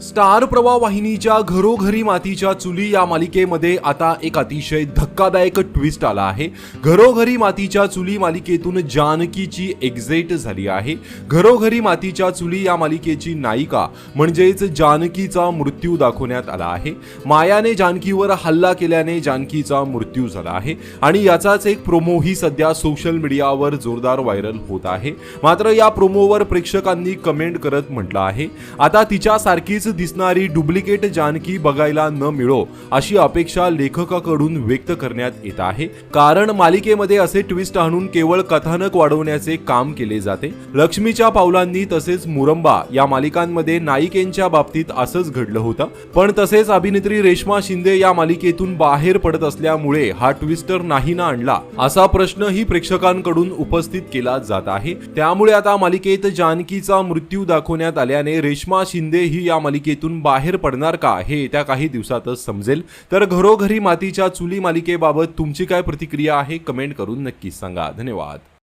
Star प्रवाह वाहिनीच्या घरोघरी मातीच्या चुली या मालिकेमध्ये आता एक अतिशय धक्कादायक ट्विस्ट आला आहे। घरोघरी मातीच्या चुली मालिकेतून जानकीची एक्झिट झाली आहे। घरोघरी मातीच्या चुली या मालिकेची नायिका म्हणजेच जानकीचा मृत्यू दाखवण्यात आला आहे। मायाने जानकीवर हल्ला केल्याने जानकीचा मृत्यू झाला आहे आणि याचाच एक प्रोमोही सध्या सोशल मीडियावर जोरदार व्हायरल होत आहे। मात्र या प्रोमोवर प्रेक्षकांनी कमेंट करत म्हटलं आहे, आता तिच्यासारखीच दिसणारी डुप्लिकेट जानकी बघायला न मिळो अशी अपेक्षा लेखकाकडून व्यक्त करण्यात येत आहे। कारण मालिकेमध्ये असे ट्विस्ट आणून केवळ कथानक वाढवण्याचे काम केले जाते। लक्ष्मीच्या पावलांनी तसेच मुरंबा या मालिकांमध्ये नायिकेंच्या बाबतीत असंच घडलं होतं, पण तसेच अभिनेत्री रेश्मा शिंदे या मालिकेतून बाहेर पडत असल्यामुळे हा ट्विस्टर नाही ना आणला असा प्रश्नही प्रेक्षकांकडून उपस्थित केला जात आहे। त्यामुळे आता मालिकेत जानकीचा मृत्यू दाखवण्यात आल्याने रेश्मा शिंदे ही या मालिकेतून बाहेर पडणार का हे येत्या काही दिवसातच समजेल। तर घरोघरी मातीच्या चुली मालिकेबाबत तुमची काय प्रतिक्रिया आहे कमेंट करून नक्की सांगा। धन्यवाद।